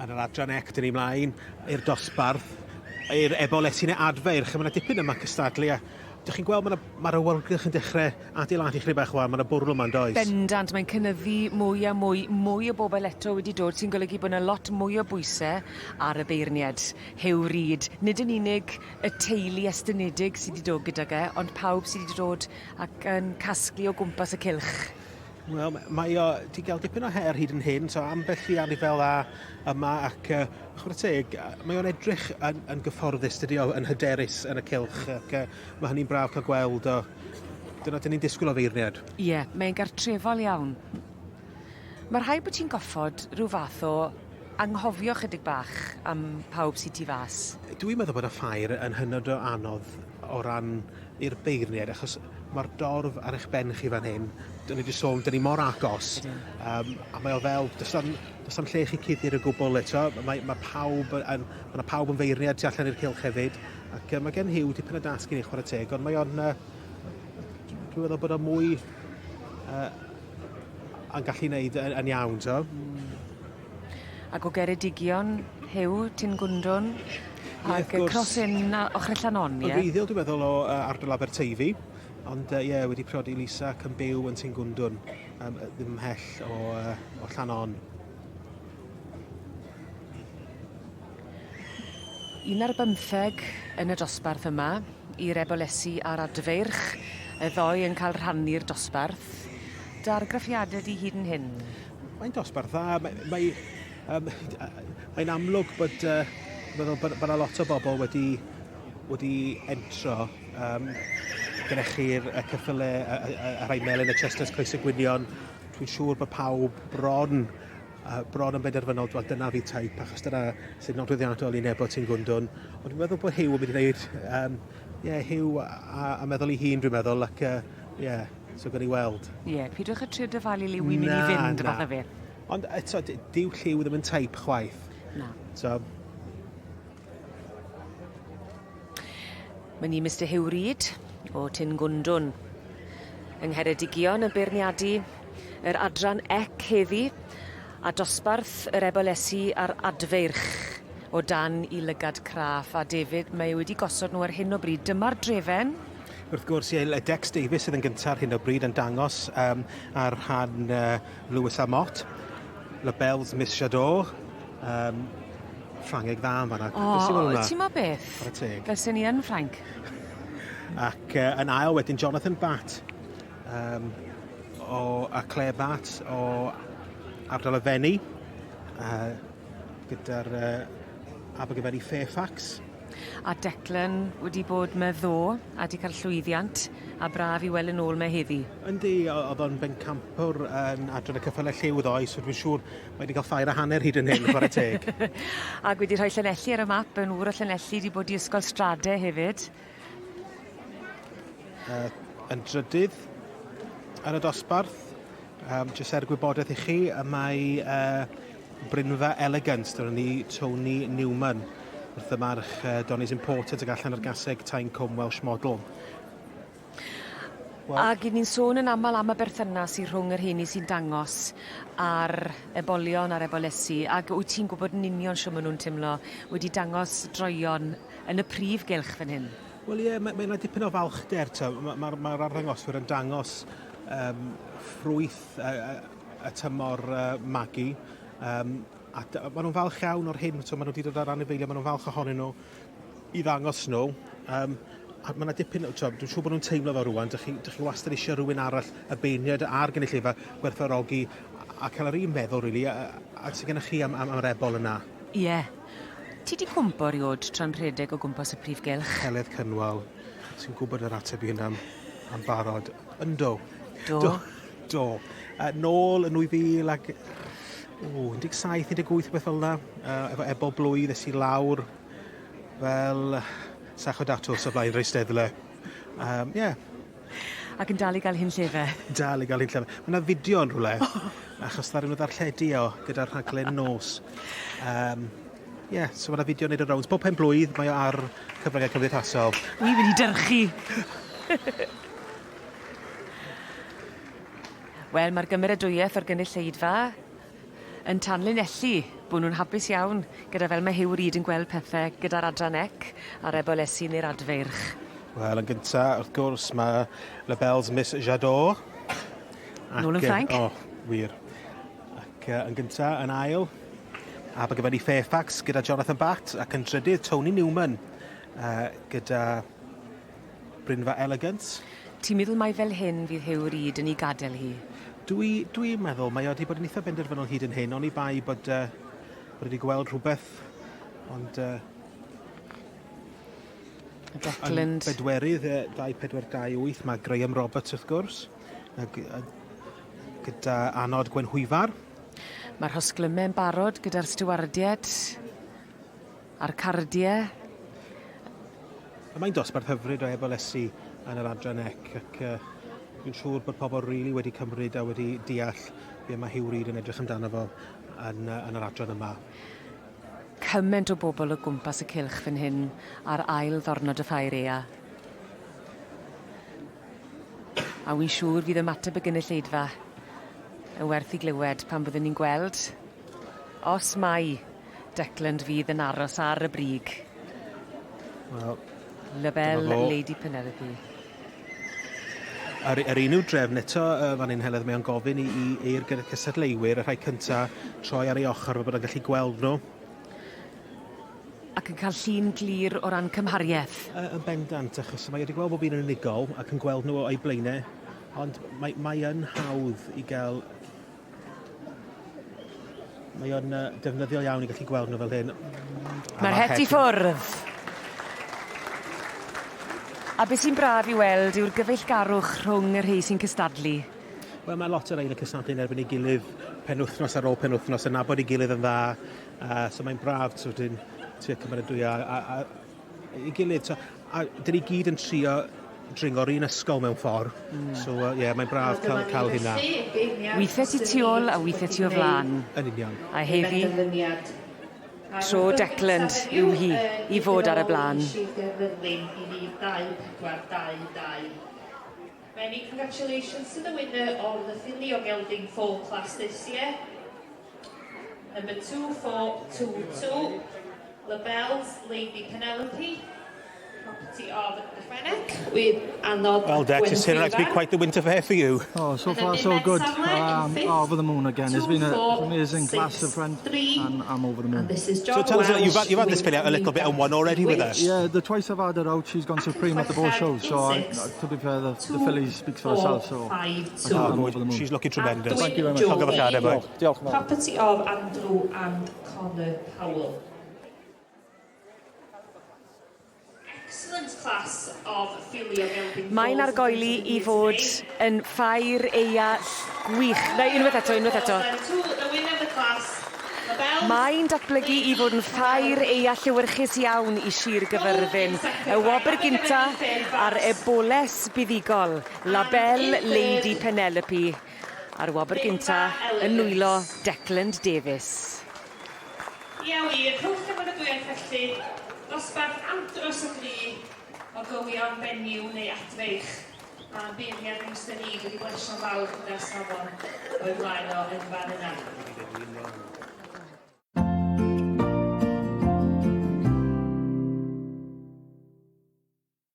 yn yr adran ec, dyn ni mlaen i'r dosbarth, i'r Ebolesi neu Adfeirch, a mae yna dipyn yma cystadlu, a ydych chi'n gweld mae'r awyrgylch yn dechrau adeiladu chdi bach wan, mae'na bwrw yma'n does? Bendant, mae'n cynyddu mwy a mwy o bobl eto wedi dod sy'n golygu bod yna lot mwy o bwysau ar y beirniad. Hyw Reid, nid yn unig y teulu estynedig sydd wedi dod gydag ond pawb sydd wedi dod ac yn casglu o gwmpas y cylch. Wel, mae o wedi cael dipyn o her hyd yn hyn, so ambell i anifel a yma ac chwarae teg, mae o'n edrych yn gyfforddus, dydy o, yn hyderus yn y cylch ac mae hynny'n braf cael gweld o. Dyna dyn ni'n disgwyl o feirniad. Ie, mae'n gartrefol iawn. Mae rhaid bod ti'n goffod rhyw fath o anghofio chydig bach am pawb sydd tu fas. Dwi'n meddwl bod y ffair yn hynod o anodd o ran i'r beirniad, achos mae'r dorf ar eich ben chi fan hyn. Dyn ni wedi sôn, dyn ni mor agos. A mae o fel, does am lle chi cuddi'r y gwbl eto. Mae pawb yn feirniad tu allan i'r cylch hefyd. Ac mae gen Hyw dipyn o dasg i ni chwarae teg, ond mae o'n... Dwi'n meddwl bod o mwy yn gallu wneud yn iawn, to. Ac o Geredigion, Hyw, Tyn Gwndwn, ac y crosin ochr Llanon, ie? Yn wreiddiol, dwi'n meddwl, o ardal Aberteifi. Ond wedi priodi Lisa ac yn byw yn Tyn Gwndwn, ddim ymhell o Llanon. Un ar 15 yn y dosbarth yma, i'r Ebolesi a'r Adfeirch, y ddoi yn cael rhannu'r dosbarth. Dargraffiadau di hyd yn hyn? Mae'n dosbarth dda. Mae'n amlwg bod yna lot o bobl wedi entro. Gyda chi'r ceffylau, y rhai melyn, y chesters coes y gwynion. Dwi'n siŵr bod pawb bron yn benderfynol, dyna fi Teip, achos dyna sy'n nodweddiadol i Nebo Tyn Gwndwn. Ond dwi'n meddwl bod Hyw yn mynd i wneud, Hyw a meddwl i hun, dwi'n meddwl, ac so gan i weld. Pidwch y trio dyfalu Liw i mynd i fynd, fath o fe. Ond eto, diw Lliw ddim yn Teip chwaith. Na. So, Mae ni Mr Hyw Reid o Tyn Gwndwn. Yng Ngheredigion y beirniadu yr adran ec heddi a dosbarth yr Ebolesi a'r Adfeirch o dan i lygad craff a David mae wedi gosod nhw ar hyn o bryd. Dyma'r drefen. Wrth gwrs, Dex Davies sydd yn gyntaf ar hyn o bryd yn dangos ar rhan Lewis a Mott, Labels Miss Jadot, Ffrangeg dda yn fanna. Ti'n mo beth? Fel sy'n ni yn Ffranc. Ac yn ail wedyn Jonathan Batt a Claire Batt o ardal y Fenni gyda'r Abergavenny Fairfax. A Declan wedi bod me ddo a wedi cael llwyddiant a braf i weld yn ôl me heddi. Yndi, oedd o'n bencampwr yn adran y cyffylau lliw ddoi, so dwi'n siŵr mae wedi cael ffair a hanner hyd yn hyn, chwarae teg. Ac wedi rhoi Llanelli ar y map, yn wr o Llanelli wedi bod i ysgol Stradau hefyd. Yn drydydd yn y dosbarth, jyst gwybodaeth i chi, mae Brynfa Elegance, dyna ni Tony Newman, wrth y march Donny's Imported ag allan ar gaseg Teip Cob Welsh Model. Ac ni'n sôn yn aml am y berthynas i rhwng yr heini sy'n dangos ar ebolion a'r Ebolesi, ac wyt ti'n gwybod yn union siw maen nhw'n teimlo wedi dangos droion yn y prif gylch fan hyn? Wel mae yna dipyn o falchder. Mae'r arddangoswyr yn dangos ffrwyth y tymor magu. A maen nhw'n falch iawn o'r hyn, so maen nhw wedi dod ar anifeiliaid, maen nhw'n falch ohonyn nhw i ddangos nhw. A mae yna dipyn, dwi'n siŵr bod nhw'n teimlo fel rwan, dych chi wastad eisiau rhywun arall y beirniad a'r gynulleidfa gwerthfawrogi a cael yr un meddwl, really, a sy'n gennych chi am yr ebol yna. Ie. Ti di cwmpo riod tra'n rhedeg o gwmpas y prif gylch? Heledd Cynwal, sy'n gwybod yr ateb i hynna am barod. Yndo. Do. Nôl yn 2000 ag 17-18 beth fel yna, efo ebol blwydd ys i lawr fel sach o datws o blaen reisteddle. Ac yn dal i gael hyn llefe? Dal i gael hyn llefe. Mae yna fideo yn rhywle, achos ddaru nhw ddarlledu o gyda'r rhaglen nos. So mae yna fideo yn neud y rowns. Bob pen blwydd mae o ar cyfryngau cymdeithasol. Wi wedi dyrchu. Wel, mae'r gymeradwyaeth o'r gynulleidfa yn tanlinelli bod nhw'n hapus iawn gyda fel mae Hugh Reid yn gweld pethau gyda'r adran ec a'r Ebolesi neu'r Adfeirch. Wel, yn gyntaf, wrth gwrs, mae labels Miss Jadot. Nôl yn Ffrainc? Wir. Ac yn gyntaf, yn ail, Abergavenny Fairfax gyda Jonathan Batt, ac yn drydydd Tony Newman gyda Brynfa Elegant. Ti'n meddwl mai fel hyn fydd Hugh Reid yn ei gadael hi? Dwi'n meddwl mae wedi bod yn eitha benderfynol hyd yn hyn, ond i bai bod wedi gweld rhywbeth, ond Declan. Yn bedwerydd 2428 mae Graham Roberts wrth gwrs, gyda Anod Gwenhwyfar. Mae'r hosglymau yn barod gyda'r stiwardiad a'r cardiau. Mae'n dosbarth hyfryd o Ebolesi yn yr adran ec, ac dwi'n siŵr bod pobl rili wedi cymryd a wedi deall be mae Hugh Reid yn edrych amdano fo yn yr adran yma. Cymaint o bobl o gwmpas y cylch fan hyn ar ail ddornod y ffair ea. A wy'n siŵr fydd ymateb y gynulleidfa yn werth i glywed pan byddwn ni'n gweld os mai Declan fydd yn aros ar y brig. Wel, Label Lady Penelope. Yr unrhyw drefn eto fan hyn Heledd, mae o'n gofyn i'r cystadleuwyr, y rhai cyntaf, troi ar ei ochr bod yn gallu gweld nhw. Ac yn cael llun glir o ran cymhariaeth. Yn bendant, achos mae wedi gweld bob un yn unigol ac yn gweld nhw o'i blaenau, ond mae yn hawdd i gael... Mae o'n defnyddiol iawn i gallu gweld nhw fel hyn. Mae'r het i ffwrdd. A beth sy'n braf i weld yw'r gyfeillgarwch rhwng yr rhai sy'n cystadlu. Wel, mae lot o rein yn cystadlu yn erbyn ei gilydd penwthnos ar ôl penwthnos, yn nabod ei gilydd yn dda. So mae'n braf trwy'n cymeradwy a ei gilydd. So, a dyn ni gyd yn trio dringo'r un ysgol mewn ffordd. So, mae'n braf cael hynna. Weithiau ti tu ôl a weithiau ti o flaen. Yn union. A heddi, tro Declan yw hi i fod ar y blaen. Many congratulations to the winner of the Filly or Gelding 4 class this year. Number 2422, Labels Lady Penelope, property of Adfeirch, with Anod. Well, Dex, it's turned out to be quite the winter fair for you. Oh, so far so good. Over the moon again. It's been an amazing class of friends, and I'm over the moon. And this is So tell us, you've had this filly out a little bit on one already with us. Yeah, the twice I've had her out, she's gone supreme at the both shows. So to be fair, the Fillies speaks for herself. So I'm over the moon. She's looking tremendous. Thank you very much. I'll give a card, Emma. Property of Andrew and Connor Powell. Excellent class of Filly or Gelding. Mae'n argoeli i fod yn ffair eia gwych. Na, unwaith eto. The winner of the class, Labels. Mae'n datblygu i fod yn ffair eia llewyrchus iawn i Sir Gyfyrddin. Y wobr gynta a'r eboles buddigol, Label Lady Penelope. A'r wobr gynta yn nwylo Declan Davies. Ie wir, rhwng cymeradwyaeth felly, dosbarth andros o gri o gywion Benyw neu Adfeirch. A'n beirniad ni'n stynig wedi blesio'n fawr gyda'r safon o'i flaen o yn fan yna.